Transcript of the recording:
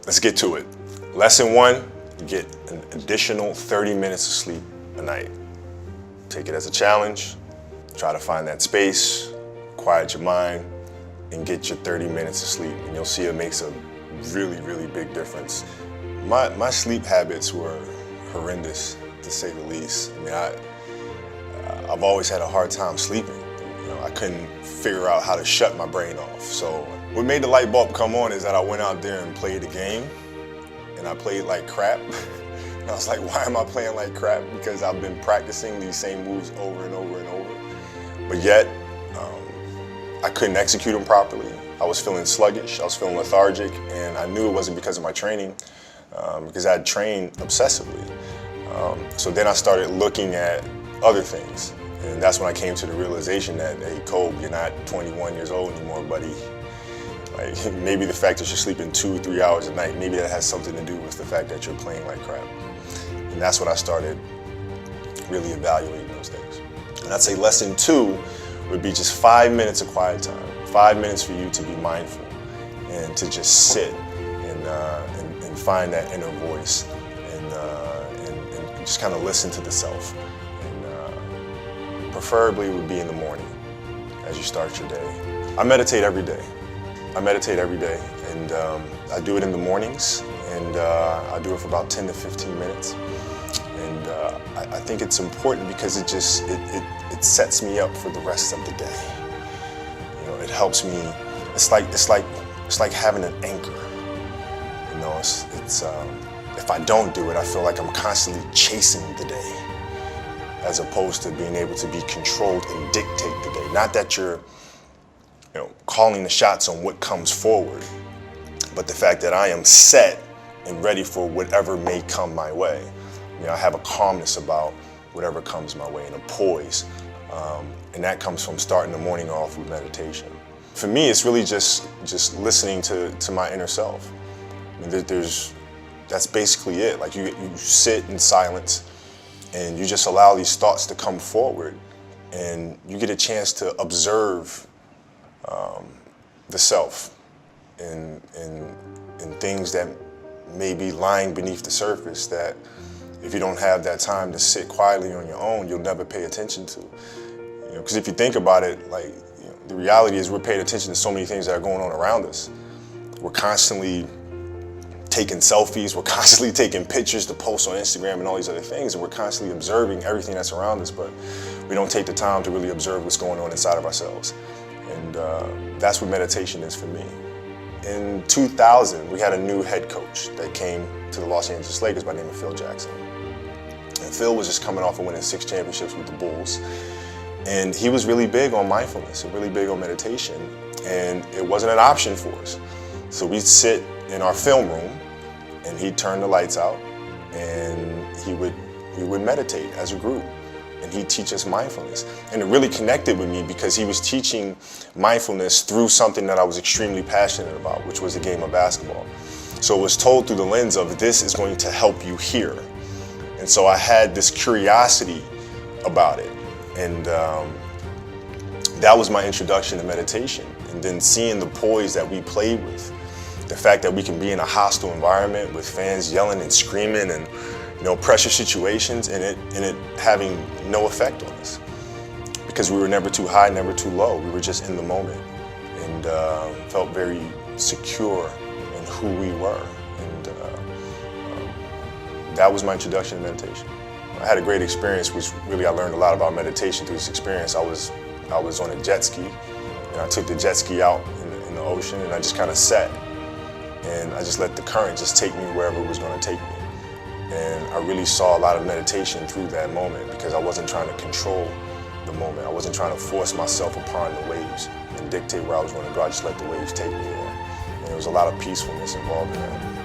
Let's get to it. Lesson 1, you get an additional 30 minutes of sleep a night. Take it as a challenge. Try to find that space, quiet your mind, and get your 30 minutes of sleep. And you'll see it makes a really, really big difference. My sleep habits were horrendous, to say the least. I mean, I've always had a hard time sleeping. I couldn't figure out how to shut my brain off. So what made the light bulb come on is that I went out there and played a game, and I played like crap. And I was like, why am I playing like crap? Because I've been practicing these same moves over and over and over. But yet, I couldn't execute them properly. I was feeling sluggish, I was feeling lethargic, and I knew it wasn't because of my training, because I had trained obsessively. So then I started looking at other things. And that's when I came to the realization that, hey, Kobe, you're not 21 years old anymore, buddy. Like, maybe the fact that you're sleeping 2 or 3 hours a night, maybe that has something to do with the fact that you're playing like crap. And that's when I started really evaluating those things. And I'd say lesson 2 would be just 5 minutes of quiet time. 5 minutes for you to be mindful and to just sit and find that inner voice and just kind of listen to the self. Preferably would be in the morning as you start your day. I meditate every day. And I do it in the mornings, and I do it for about 10 to 15 minutes. And I think it's important because it sets me up for the rest of the day. It helps me. It's like having an anchor. If I don't do it, I feel like I'm constantly chasing the day, as opposed to being able to be controlled and dictate the day. Not that you're calling the shots on what comes forward, but the fact that I am set and ready for whatever may come my way. I have a calmness about whatever comes my way and a poise. And that comes from starting the morning off with meditation. For me, it's really just listening to my inner self. That's basically it. Like you sit in silence, and you just allow these thoughts to come forward, and you get a chance to observe the self and things that may be lying beneath the surface that if you don't have that time to sit quietly on your own, you'll never pay attention to. Because if you think about it, the reality is we're paying attention to so many things that are going on around us. We're constantly taking selfies, we're constantly taking pictures to post on Instagram and all these other things, and we're constantly observing everything that's around us, but we don't take the time to really observe what's going on inside of ourselves. And that's what meditation is for me. In 2000, we had a new head coach that came to the Los Angeles Lakers by the name of Phil Jackson. And Phil was just coming off of winning 6 championships with the Bulls. And he was really big on mindfulness and really big on meditation. And it wasn't an option for us. So we'd sit in our film room, and he'd turn the lights out, and we would meditate as a group, and he'd teach us mindfulness. And it really connected with me because he was teaching mindfulness through something that I was extremely passionate about, which was the game of basketball. So it was told through the lens of, this is going to help you here. And so I had this curiosity about it, and that was my introduction to meditation. And then seeing the poise that we played with, the fact that we can be in a hostile environment with fans yelling and screaming and pressure situations, and it having no effect on us, because we were never too high, never too low. We were just in the moment, and felt very secure in who we were. And that was my introduction to meditation. I had a great experience, which really I learned a lot about meditation through this experience. I was on a jet ski, and I took the jet ski out in the ocean, and I just kind of sat. And I just let the current just take me wherever it was going to take me. And I really saw a lot of meditation through that moment, because I wasn't trying to control the moment. I wasn't trying to force myself upon the waves and dictate where I was going to go. I just let the waves take me there. And there was a lot of peacefulness involved in that.